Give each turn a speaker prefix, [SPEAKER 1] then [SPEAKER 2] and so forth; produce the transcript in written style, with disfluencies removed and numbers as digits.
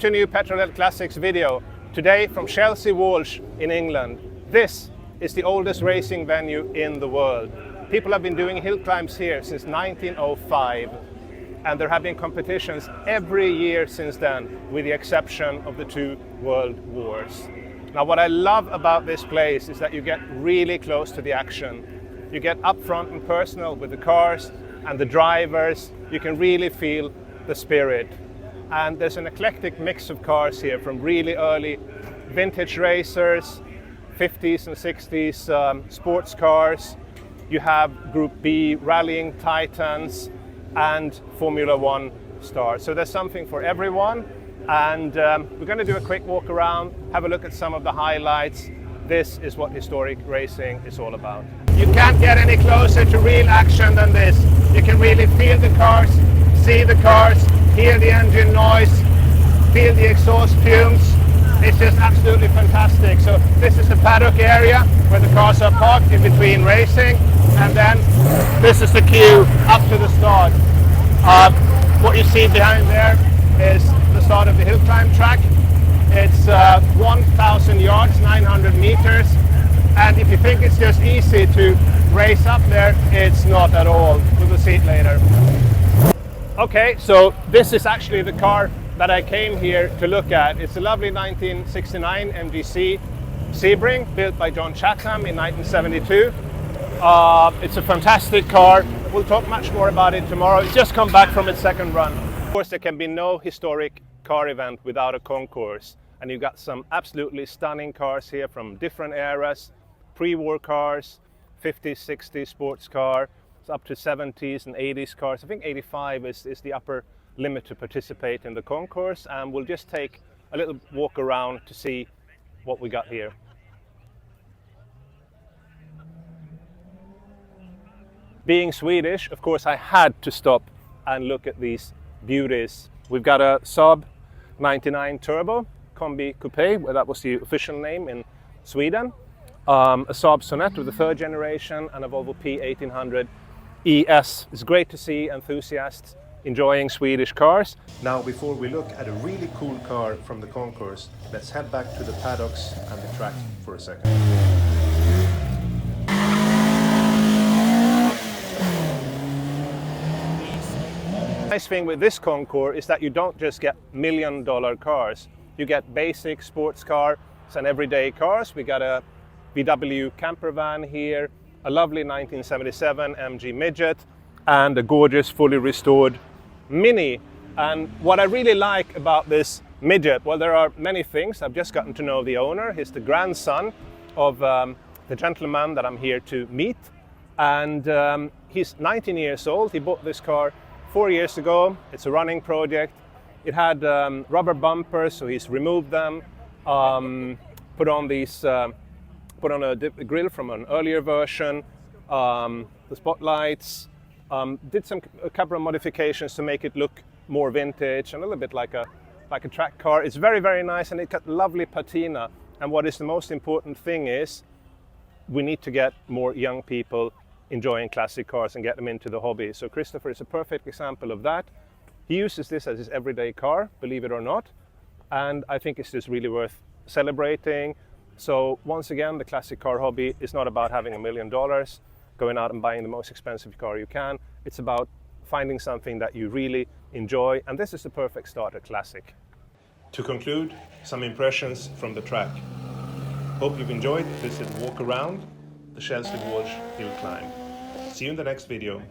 [SPEAKER 1] to a new Petrolhead Classics video. Today from Shelsley Walsh in England. This is the oldest racing venue in the world. People have been doing hill climbs here since 1905, and there have been competitions every year since then, with the exception of the 2 world wars. Now, what I love about this place is that you get really close to the action. You get up front and personal with the cars and the drivers. You can really feel the spirit. And there's an eclectic mix of cars here, from really early vintage racers, 50s and 60s sports cars. You have Group B rallying titans and Formula One stars. So there's something for everyone. And we're going to do a quick walk around, have a look at some of the highlights. This is what historic racing is all about. You can't get any closer to real action than this. You can really feel the cars, see the cars, hear the engine noise, feel the exhaust fumes. It's just absolutely fantastic. So this is the paddock area where the cars are parked in between racing, and then this is the queue up to the start. What you see behind there is the start of the hill climb track. It's 1,000 yards, 900 meters. And if you think it's just easy to race up there, it's not at all. We will see it later. Okay, so this is actually the car that I came here to look at. It's a lovely 1969 MGC Sebring, built by John Chatham in 1972. It's a fantastic car. We'll talk much more about it tomorrow. It's just come back from its second run. Of course, there can be no historic car event without a concourse. And you've got some absolutely stunning cars here from different eras. Pre-war cars, 50s, 60s sports car, it's up to 70s and 80s cars. I think 85 is the upper limit to participate in the concourse, and we'll just take a little walk around to see what we got here. Being Swedish, of course, I had to stop and look at these beauties. We've got a Saab 99 Turbo Combi Coupe, well, that was the official name in Sweden. A Saab Sonett with the 3rd generation, and a Volvo P1800 ES. It's great to see enthusiasts enjoying Swedish cars. Now, before we look at a really cool car from the concourse, let's head back to the paddocks and the track for a second. The nice thing with this concourse is that you don't just get $1 million cars. You get basic sports cars and everyday cars. We got a VW camper van here, a lovely 1977 MG Midget, and a gorgeous fully restored Mini. And what I really like about this Midget, well, there are many things. I've just gotten to know the owner. He's the grandson of the gentleman that I'm here to meet, and he's 19 years old. He bought this car 4 years ago. It's a running project. It had rubber bumpers, so he's removed them, put on a grille from an earlier version, the spotlights, did a couple of modifications to make it look more vintage and a little bit like a track car. It's very, very nice, and it got lovely patina. And what is the most important thing is we need to get more young people enjoying classic cars and get them into the hobby. So Christopher is a perfect example of that. He uses this as his everyday car, believe it or not, and I think it's just really worth celebrating. So once again, the classic car hobby is not about having $1 million, going out and buying the most expensive car you can. It's about finding something that you really enjoy, and this is the perfect starter classic. To conclude, some impressions from the track. Hope you've enjoyed this walk around the Shelsley Walsh hill climb. See you in the next video.